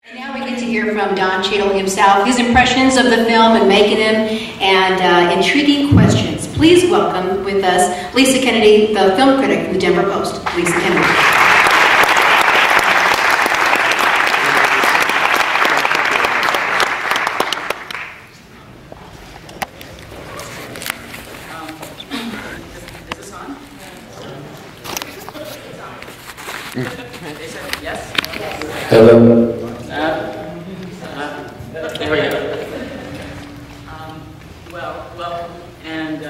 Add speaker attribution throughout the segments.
Speaker 1: And now we get to hear from Don Cheadle himself, his impressions of the film and making him, and intriguing questions. Please welcome with us Lisa Kennedy, the film critic from the Denver Post. Lisa Kennedy.
Speaker 2: Is this on? They said yes?
Speaker 3: Hello.
Speaker 2: There we go. Welcome. And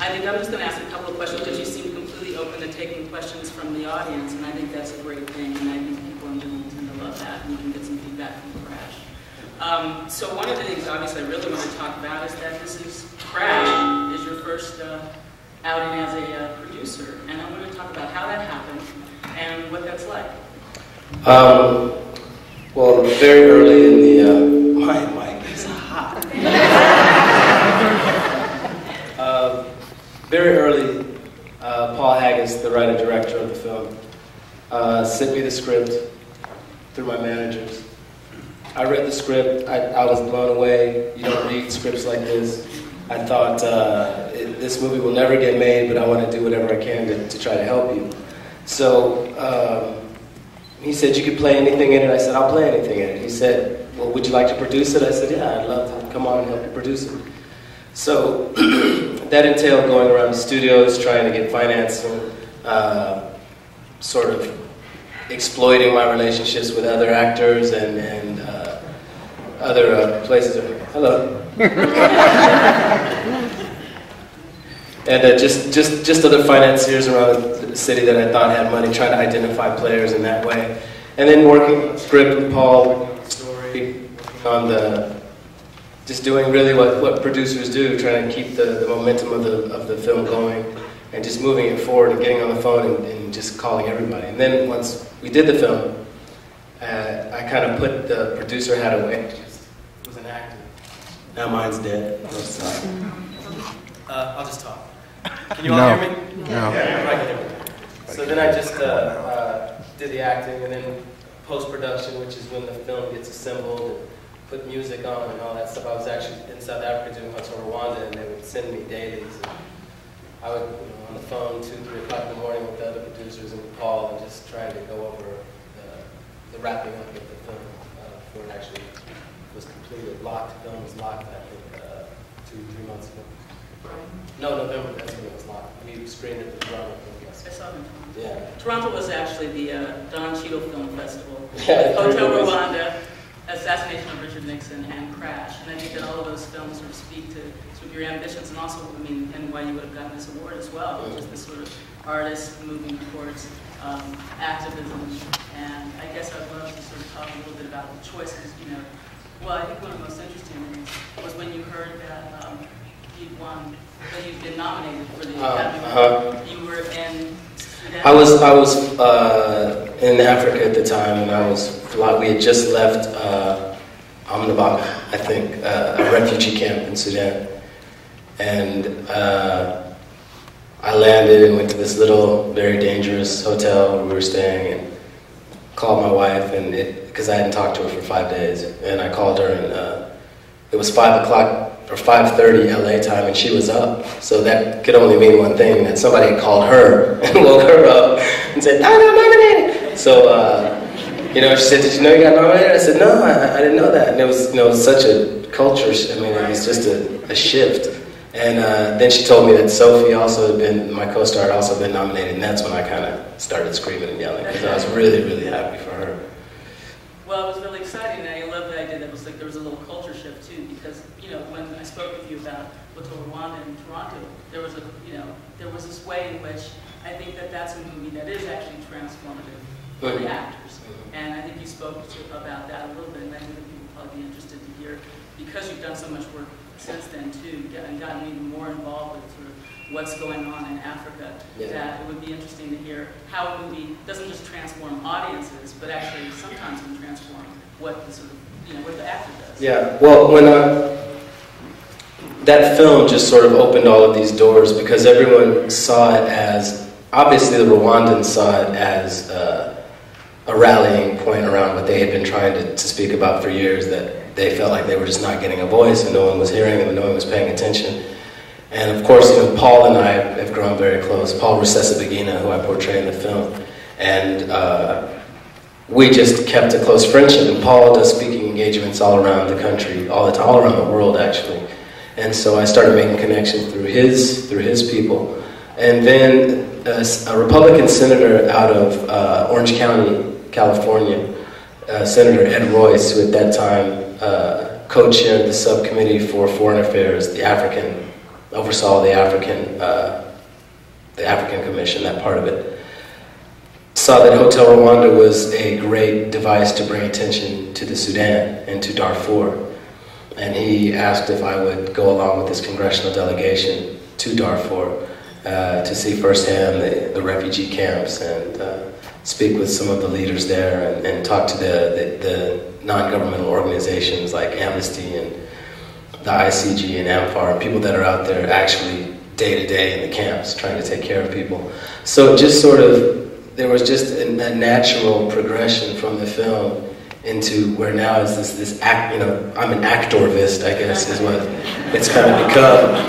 Speaker 2: I think I'm just going to ask a couple of questions because you seem completely open to taking questions from the audience, and I think that's a great thing, and I think people in general tend to love that, and you can get some feedback from Crash. So one of the things, obviously, I really want to talk about is that this is Crash is your first outing as a producer, and I want to talk about how that happened and what that's like.
Speaker 3: Well, very early in the my mic is hot. Very early, Paul Haggis, the writer-director of the film, sent me the script through my managers. I read the script. I was blown away. You don't read scripts like this. I thought, this movie will never get made, but I want to do whatever I can to try to help you. So he said, you could play anything in it. I said, I'll play anything in it. He said, well, would you like to produce it? I said, yeah, I'd love to come on and help you produce it. So that entailed going around the studios, trying to get financing, sort of exploiting my relationships with other actors and other places. Hello. And just other financiers around the city that I thought had money, trying to identify players in that way. And then working on the script with Paul, working on the story, on just doing really what producers do, trying to keep the momentum of the film going, and just moving it forward and getting on the phone and just calling everybody. And then once we did the film, I kind of put the producer hat away. It was an actor. Now mine's dead. I'm sorry. I'll just talk. Can you all hear me?
Speaker 4: No.
Speaker 3: Yeah, so then I just did the acting, and then post-production, which is when the film gets assembled, and put music on and all that stuff. I was actually in South Africa doing much of Rwanda, and they would send me dailies. And I would, on the phone 2, 3 o'clock in the morning with the other producers and Paul, and just trying to go over the wrapping up of the film before it actually was completed. Locked. The film was locked, I think, 2-3 months ago. No, November, that's when it was locked. We screened it at the Toronto Film Festival.
Speaker 2: I saw them.
Speaker 3: Yeah.
Speaker 2: Toronto was actually the Don Cheadle Film Festival.
Speaker 3: Yeah,
Speaker 2: Hotel Rwanda, Assassination of Richard Nixon, and Crash. And I think that all of those films sort of speak to sort of your ambitions and also, I mean, and why you would have gotten this award as well, which is this sort of artist moving towards activism. And I guess I'd love to sort of talk a little bit about the choices, you know. Well, I think one of the most interesting things was when you heard that you'd won, that you'd been nominated for the Academy. You were in Sudan.
Speaker 3: I was in Africa at the time, and we had just left Amnabak, I think, a refugee camp in Sudan. And I landed and went to this little, very dangerous hotel where we were staying, and called my wife, and because I hadn't talked to her for 5 days, and I called her, and it was 5 o'clock or 5:30 LA time, and she was up. So that could only mean one thing, that somebody had called her and woke her up and said, "I got nominated." So, she said, "Did you know you got nominated?" I said, "No, I didn't know that." And it was, such a culture, I mean, it was just a shift. And then she told me that Sophie my co-star, had also been nominated, and that's when I kind of started screaming and yelling, because I was really, really happy for her.
Speaker 2: Well, it was really exciting, and I love the idea that it was like there was a little culture shift too, because when I spoke with you about Hotel Rwanda in Toronto, there was this way in which I think that that's a movie that is actually transformative for the actors, and I think you spoke about that a little bit, and I think that people will probably be interested to hear, because you've done so much work since then too, and gotten even more involved with sort of what's going on in Africa, that it would be interesting to hear how a movie doesn't just transform audiences, but actually sometimes can transform what the sort of, what the actor does. Yeah,
Speaker 3: well, when that film just sort of opened all of these doors, because everyone saw it as, obviously the Rwandans saw it as a rallying point around what they had been trying to speak about for years, that they felt like they were just not getting a voice and no one was hearing them and no one was paying attention. And of course, Paul and I have grown very close. Paul Rusesabagina, who I portray in the film. And we just kept a close friendship. And Paul does speaking engagements all around the country, all around the world, actually. And so I started making connections through his people. And then a Republican senator out of Orange County, California, Senator Ed Royce, who at that time co-chaired the subcommittee for foreign affairs, oversaw the African Commission, that part of it, saw that Hotel Rwanda was a great device to bring attention to the Sudan and to Darfur. And he asked if I would go along with this congressional delegation to Darfur to see firsthand the refugee camps and speak with some of the leaders there and talk to the non-governmental organizations like Amnesty and the ICG and AMFAR, and people that are out there actually day to day in the camps trying to take care of people. So it just sort of, there was just a natural progression from the film into where now is this act, I'm an actorvist, I guess, is what it's kind of become.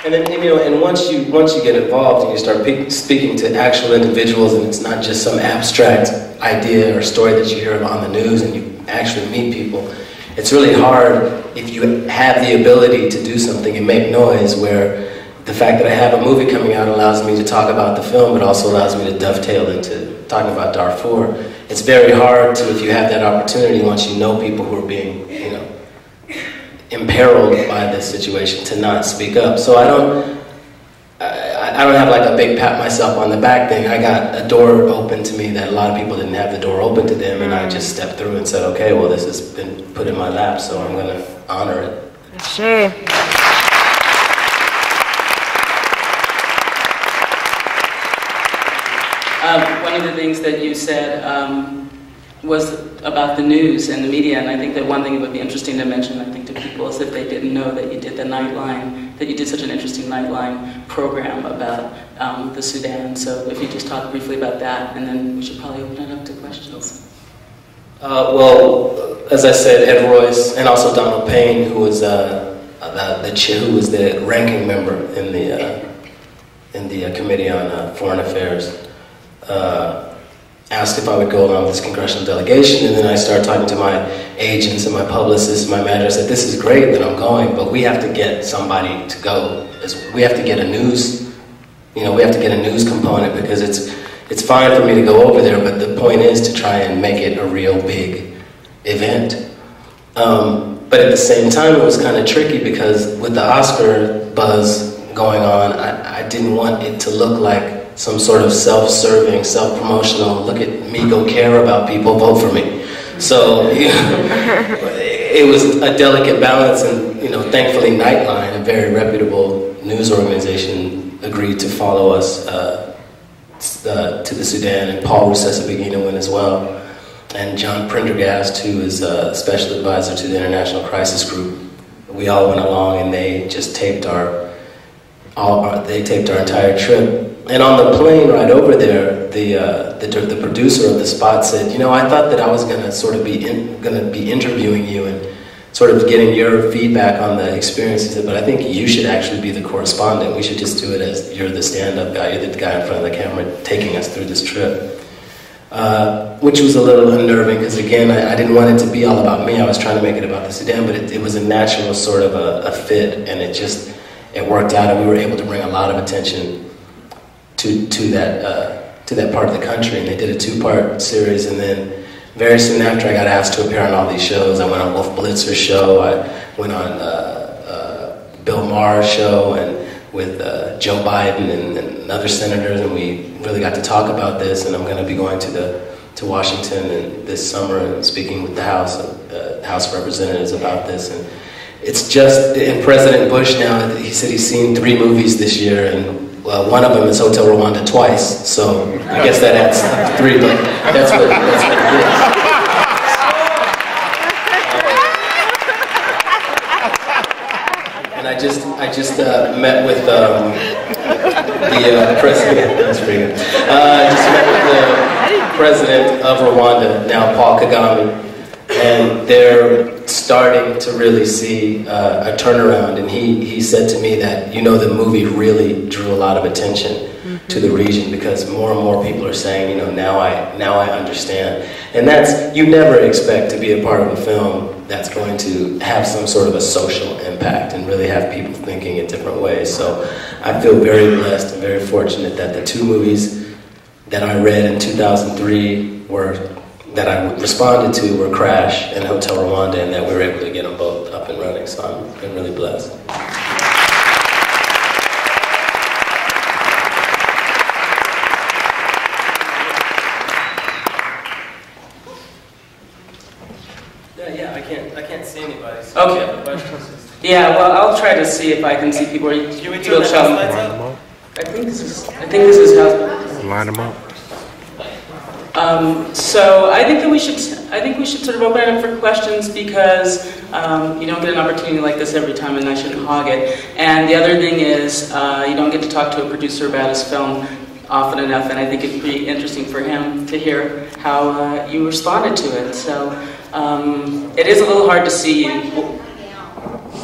Speaker 3: And then, and once you get involved and you start speaking to actual individuals, and it's not just some abstract idea or story that you hear on the news, and you actually meet people, it's really hard if you have the ability to do something and make noise, where the fact that I have a movie coming out allows me to talk about the film, but also allows me to dovetail into talking about Darfur. It's very hard to, if you have that opportunity, once you know people who are being, imperiled by this situation, to not speak up. So I don't have like a big pat myself on the back thing. I got a door open to me that a lot of people didn't have the door open to them, and I just stepped through and said, okay, well, this has been put in my lap, so I'm going to honor it.
Speaker 4: Sure.
Speaker 2: One of the things that you said was about the news and the media, and I think that one thing that would be interesting to mention, I think, to people is if they didn't know that you did the Nightline, that you did such an interesting Nightline program about the Sudan. So if you just talk briefly about that, and then we should probably open it up to questions.
Speaker 3: Well, as I said, Ed Royce and also Donald Payne, who was the ranking member in the Committee on Foreign Affairs, asked if I would go along with this congressional delegation, and then I started talking to my agents and my publicists and my manager. I said, this is great that I'm going, but we have to get somebody to go. We have to get a news, we have to get a news component, because it's fine for me to go over there, but the point is to try and make it a real big event. But at the same time, it was kind of tricky, because with the Oscar buzz going on, I didn't want it to look like some sort of self-serving, self-promotional, look at me, go care about people, vote for me. So it was a delicate balance, and thankfully Nightline, a very reputable news organization, agreed to follow us to the Sudan, and Paul Rusesabagina went as well. And John Prendergast, who is a special advisor to the International Crisis Group, we all went along, and they just taped our entire trip. And on the plane ride over there, the producer of the spot said, I thought that I was going to sort of be interviewing you and sort of getting your feedback on the experience. He said, but I think you should actually be the correspondent. We should just do it as you're the stand-up guy, you're the guy in front of the camera taking us through this trip. Which was a little unnerving, because again, I didn't want it to be all about me. I was trying to make it about the Sudan, but it was a natural sort of a fit, and it worked out, and we were able to bring a lot of attention to that part of the country. And they did a 2-part series, and then very soon after I got asked to appear on all these shows. I went on Wolf Blitzer's show, I went on Bill Maher's show, and with Joe Biden and other senators, and we really got to talk about this. And I'm going to be going to Washington this summer and speaking with the House of Representatives about this. And it's just, and President Bush now, he said he's seen 3 movies this year, and one of them is Hotel Rwanda twice, so I guess that adds up to 3, but that's what it is. And I I just met with the president. That's pretty good. I just met with the president of Rwanda now, Paul Kagame, and they're starting to really see a turnaround. And he said to me that, you know, the movie really drew a lot of attention to the region because more and more people are saying, you know, now I understand. And that's, you never expect to be a part of a film that's going to have some sort of a social impact and really have people thinking in different ways. So I feel very blessed and very fortunate that the two movies that I read in 2003 that I responded to were Crash and Hotel Rwanda, and that we were able to get them both up and running. So I've been really blessed. I can't see anybody. So
Speaker 4: okay. Yeah, well, I'll try to see if I can see people.
Speaker 3: Can we turn the lights up?
Speaker 4: I think this is how.
Speaker 5: Line them up.
Speaker 4: So I think we should sort of open it up for questions because you don't get an opportunity like this every time, and I shouldn't hog it. And the other thing is you don't get to talk to a producer about his film often enough, and I think it'd be interesting for him to hear how you responded to it. So it is a little hard to see you.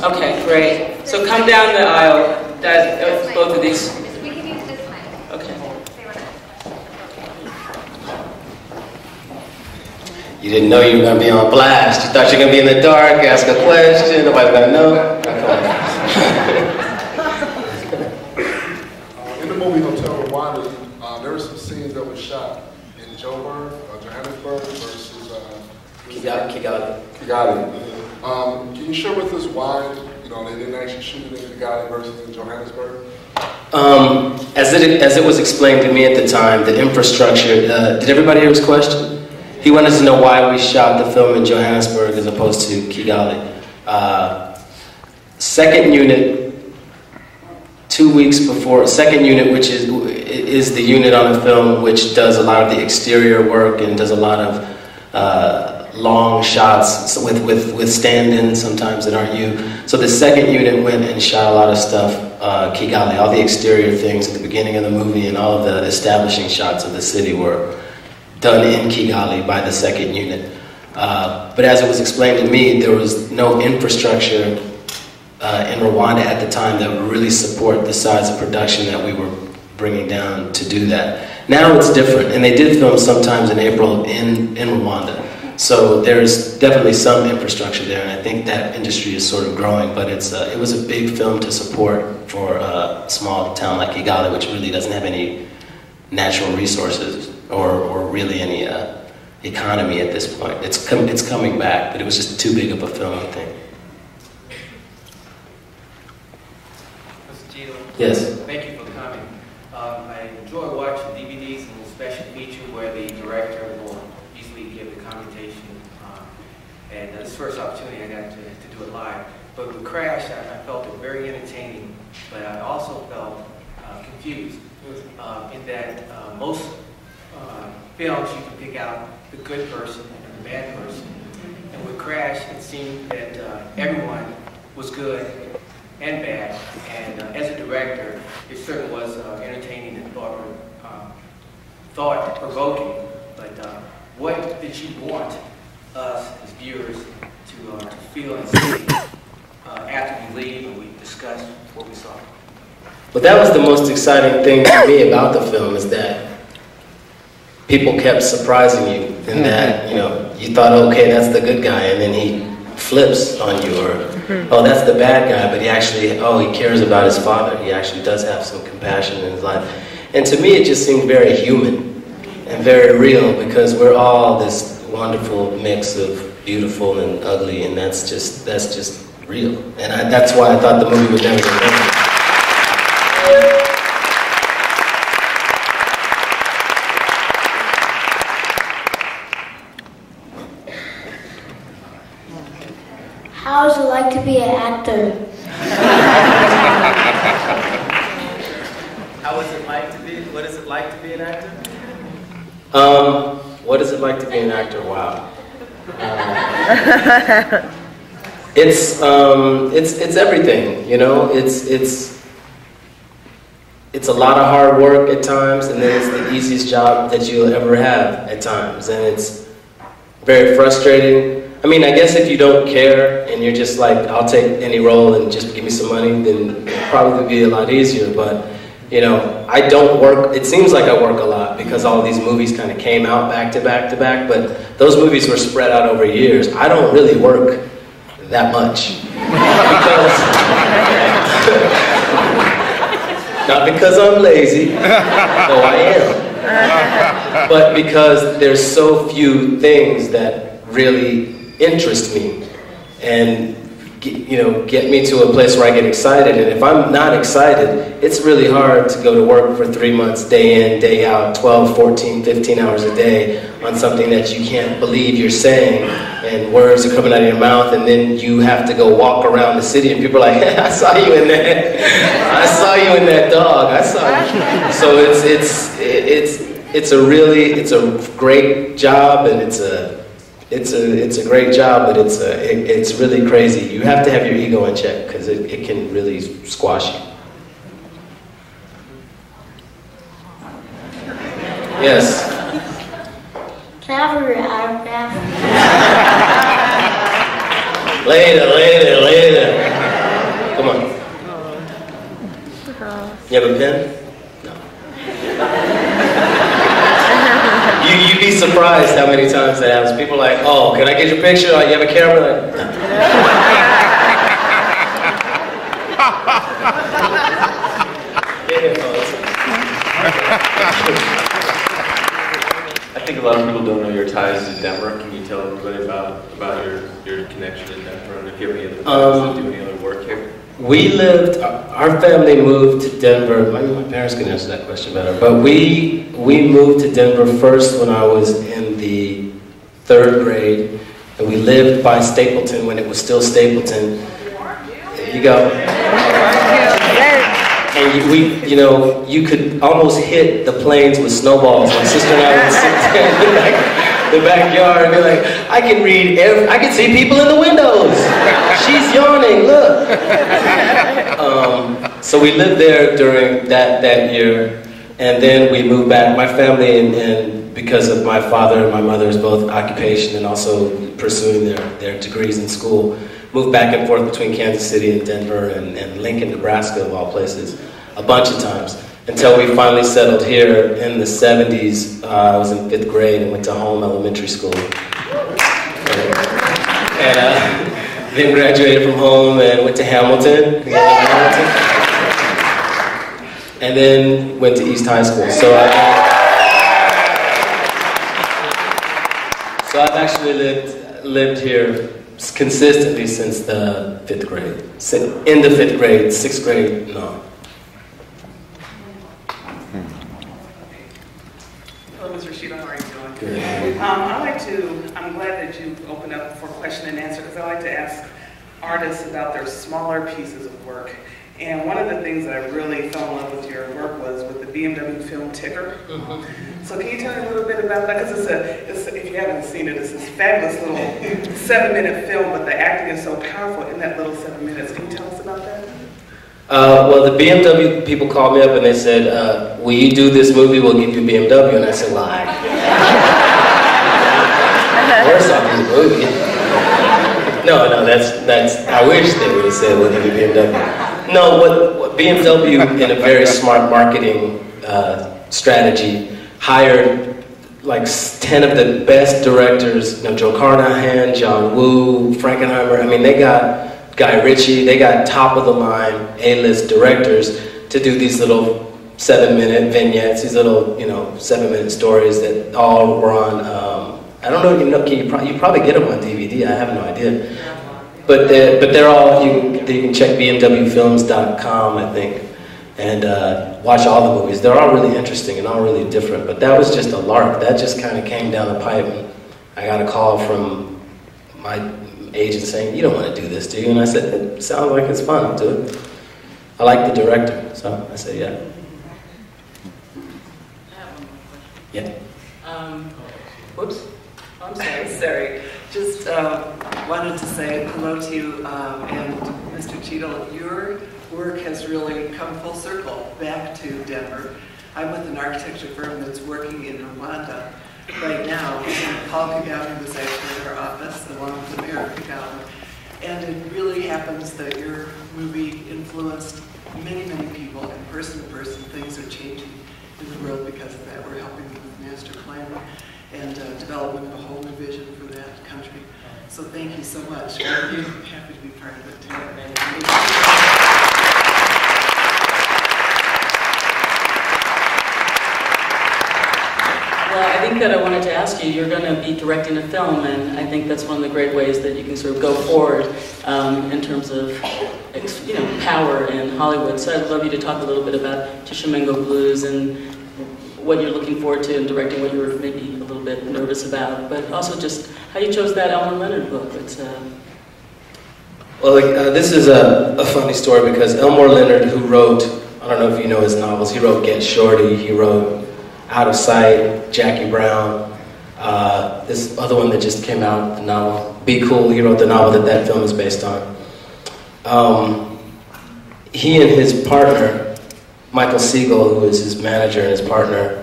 Speaker 4: Okay, great. So come down the aisle. Both of these. Okay.
Speaker 3: You didn't know you were going to be on blast. You thought you were going to be in the dark, ask a question, nobody's going to know.
Speaker 6: In the movie Hotel Rwanda, there were some scenes that were shot in Johannesburg versus
Speaker 3: Kigali.
Speaker 6: Can you share with us why they didn't actually shoot it in Kigali versus in Johannesburg?
Speaker 3: As it was explained to me at the time, the infrastructure. Did everybody hear his question? He wanted to know why we shot the film in Johannesburg as opposed to Kigali. Second unit, 2 weeks before, second unit, which is the unit on the film which does a lot of the exterior work and does a lot of long shots with stand-ins sometimes that aren't you. So the second unit went and shot a lot of stuff, Kigali, all the exterior things at the beginning of the movie and all of the establishing shots of the city were done in Kigali by the second unit. But as it was explained to me, there was no infrastructure in Rwanda at the time that would really support the size of production that we were bringing down to do that. Now it's different, and they did film sometimes in April in Rwanda. So there's definitely some infrastructure there, and I think that industry is sort of growing, but it was a big film to support for a small town like Kigali, which really doesn't have any natural resources or really any economy at this point. It's coming back, but it was just too big of a film, I think.
Speaker 7: Mr. Cheadle?
Speaker 3: Yes.
Speaker 7: Thank you for coming. I enjoy watching DVDs and the special feature where the director will usually give the commutation. And this is the first opportunity I got to do it live. But with Crash, I felt it very entertaining, but I also felt confused in that most films you can pick out the good person and the bad person. And with Crash, it seemed that everyone was good and bad. And as a director, it certainly was entertaining and thought-provoking. But what did you want us as viewers to feel and see after we leave and we discuss what we saw?
Speaker 3: But that was the most exciting thing to me about the film, is that people kept surprising you, and that, you thought, okay, that's the good guy, and then he flips on you, or, oh, that's the bad guy, but he cares about his father. He actually does have some compassion in his life. And to me, it just seemed very human and very real, because we're all this wonderful mix of beautiful and ugly, and that's just real. And that's why I thought the movie would never get better.
Speaker 8: How is it like to be an actor?
Speaker 3: How is it like to be? What is it like to be an actor? What is it like to be an actor? Wow. It's everything, you know. It's a lot of hard work at times, and then it's the easiest job that you'll ever have at times, and it's very frustrating. I mean, I guess if you don't care and you're just like, I'll take any role and just give me some money, then it'll probably be a lot easier. But you know, I don't work. It seems like I work a lot because all of these movies kind of came out back to back to back, but those movies were spread out over years. I don't really work that much because. Not because I'm lazy, though I am, but because there's so few things that really interest me and get me to a place where I get excited. And if I'm not excited, it's really hard to go to work for 3 months, day in, day out, 12, 14, 15 hours a day on something that you can't believe you're saying, and words are coming out of your mouth, and then you have to go walk around the city and people are like, hey, I saw you in that. I saw you in that dog. I saw you. So it's a great job, and it's a great job, but it's really crazy. You have to have your ego in check because it can really squash you. Yes.
Speaker 8: Can I have your autograph?
Speaker 3: Later. Come on. You have a pen? No. You'd be surprised how many times that happens. People are like, oh, can I get your picture? Oh, you have a camera? Like, no. Get here, folks.
Speaker 5: I think a lot of people don't know your ties to Denver. Can you tell everybody about your connection to Denver, and if you have any other plans to do any other work here?
Speaker 3: Our family moved to Denver. Maybe my parents can answer that question better. But we moved to Denver first when I was in the 3rd grade, and we lived by Stapleton when it was still Stapleton. There you go. And you could almost hit the planes with snowballs. My sister and I would sit there in the backyard and be like, I can see people in the windows. She's yawning, look. So we lived there during that year, and then we moved back. My family, and because of my father and my mother's both occupation and also pursuing their degrees in school, moved back and forth between Kansas City and Denver and Lincoln, Nebraska, of all places, a bunch of times, until we finally settled here in the 70s. I was in 5th grade and went to Home Elementary School. And then graduated from Home and went to Hamilton. And then went to East High School. So I've actually lived here consistently since the 5th grade. In the 5th grade, 6th grade, no.
Speaker 9: Hello, Mr. Cheadle, how are you doing?
Speaker 3: Good.
Speaker 9: I'm glad that you opened up for question and answer, because I like to ask artists about their smaller pieces of work. And one of the things that I really fell in love with your work was with the BMW film Ticker.
Speaker 3: Mm-hmm.
Speaker 9: So can you tell me a little bit about that? Because if you haven't seen it, it's this fabulous little 7-minute film, but the acting is so powerful in that little 7 minutes. Can you tell us about that?
Speaker 3: Well, the BMW people called me up and they said, will you do this movie, we'll give you a BMW. And I said, lie. First off, it's a movie. No, that's, I wish they would have said, we'll give you a BMW. No, what BMW, in a very smart marketing strategy, hired like 10 of the best directors, Joe Carnahan, John Woo, Frankenheimer. I mean, they got Guy Ritchie, they got top-of-the-line A-list directors to do these little 7-minute vignettes, these little, 7-minute stories that all were on, I don't know, you probably get them on DVD, I have no idea. But they're all, you can check bmwfilms.com, I think, and watch all the movies. They're all really interesting and all really different, but that was just a lark. That just kind of came down the pipe, and I got a call from my agent saying, you don't want to do this, do you? And I said, it sounds like it's fun, I'll do it. I like the director, so I said, yeah.
Speaker 2: I have one more question.
Speaker 3: Yeah.
Speaker 2: Whoops. I'm sorry. Sorry. Just
Speaker 10: wanted to say hello to you and Mr. Cheadle. Your work has really come full circle back to Denver. I'm with an architecture firm that's working in Rwanda right now. And Paul Kagame was actually in our office, along with Mayor Kagame. And it really happens that your movie influenced many, many people, and person to person, things are changing in the world because of that. We're helping with master plan and development of a whole new vision for that country. So thank you so much. I'm really happy to be part of it too.
Speaker 4: Well, I think that I wanted to ask you, you're going to be directing a film, and I think that's one of the great ways that you can sort of go forward in terms of power in Hollywood. So I'd love you to talk a little bit about Tishomingo Blues and what you're looking forward to in directing, what you were maybe a little bit nervous about, but also just how you chose that Elmer Leonard book. It's,
Speaker 3: Well, this is a funny story because Elmore Leonard, who wrote, I don't know if you know his novels, he wrote Get Shorty, he wrote Out of Sight, Jackie Brown, this other one that just came out, the novel, Be Cool, he wrote the novel that film is based on. He and his partner, Michael Siegel, who is his manager and his partner,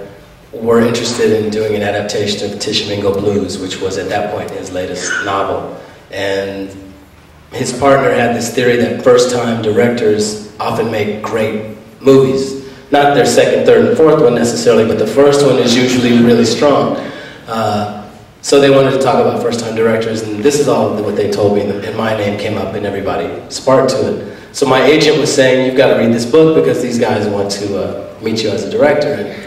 Speaker 3: were interested in doing an adaptation of Tishomingo Blues, which was at that point his latest novel. And his partner had this theory that first-time directors often make great movies. Not their second, third, and fourth one necessarily, but the first one is usually really strong. So they wanted to talk about first-time directors, and this is all what they told me, and my name came up and everybody sparked to it. So my agent was saying, you've got to read this book because these guys want to meet you as a director. And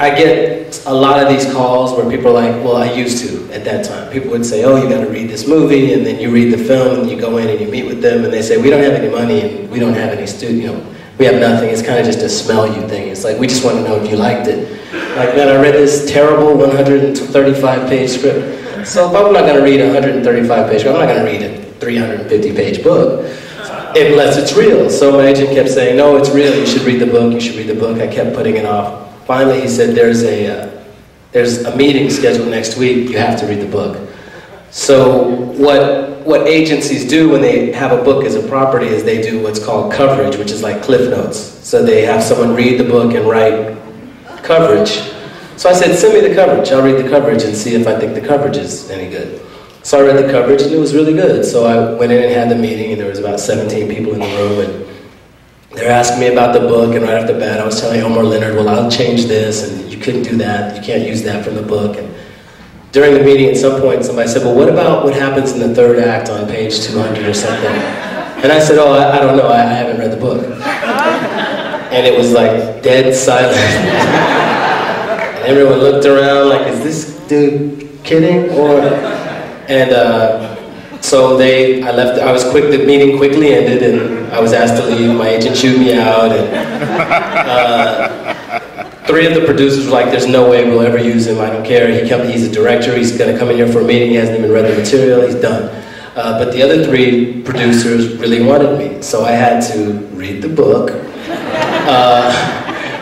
Speaker 3: I get a lot of these calls where people are like, well, I used to at that time. People would say, oh, you got to read this movie, and then you read the film, and you go in and you meet with them, and they say, we don't have any money, and we don't have any studio. We have nothing. It's kind of just a smell you thing. It's like, we just want to know if you liked it. Like, man, I read this terrible 135-page script. So if I'm not going to read a 135-page script, I'm not going to read a 350-page book, unless it's real. So my agent kept saying, no, it's real. You should read the book. You should read the book. I kept putting it off. Finally, he said, there's a meeting scheduled next week. You have to read the book. So what agencies do when they have a book as a property is they do what's called coverage, which is like Cliff Notes. So they have someone read the book and write coverage. So I said, send me the coverage. I'll read the coverage and see if I think the coverage is any good. So I read the coverage and it was really good. So I went in and had the meeting, and there was about 17 people in the room, and they're asking me about the book, and right off the bat I was telling Elmore Leonard, well, I'll change this, and you couldn't do that, you can't use that from the book. And during the meeting at some point somebody said, well, what about what happens in the third act on page 200 or something? And I said, oh, I don't know, I haven't read the book. And it was like dead silent. And everyone looked around like, is this dude kidding? So I left. I was quick. The meeting quickly ended, and I was asked to leave. My agent chewed me out, and 3 of the producers were like, "There's no way we'll ever use him. I don't care. He's a director. He's going to come in here for a meeting. He hasn't even read the material. He's done." But the other 3 producers really wanted me, so I had to read the book,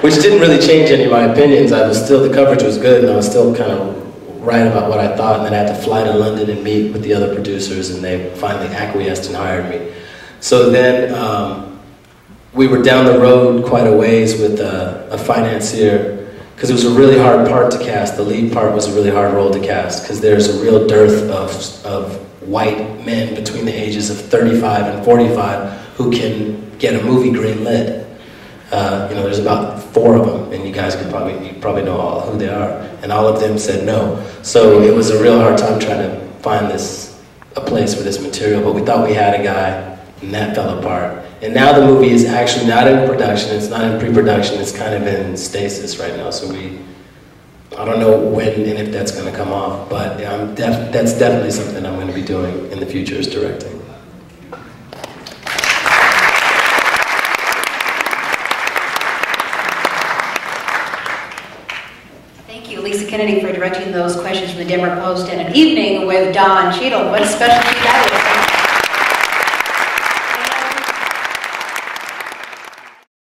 Speaker 3: which didn't really change any of my opinions. The coverage was good, and I was still kind of right about what I thought, and then I had to fly to London and meet with the other producers, and they finally acquiesced and hired me. So then we were down the road quite a ways with a financier, because it was a really hard part to cast. The lead part was a really hard role to cast, because there's a real dearth of white men between the ages of 35 and 45 who can get a movie green-lit. There's about 4 of them, and you guys you probably know all who they are, and all of them said no. So it was a real hard time trying to find a place for this material, but we thought we had a guy, and that fell apart. And now the movie is actually not in production, it's not in pre-production, it's kind of in stasis right now, so I don't know when and if that's going to come off, but that's definitely something I'm going to be doing in the future, is directing.
Speaker 1: Lisa Kennedy for directing those questions from the Denver Post, and an evening with Don Cheadle. What a special treat that was.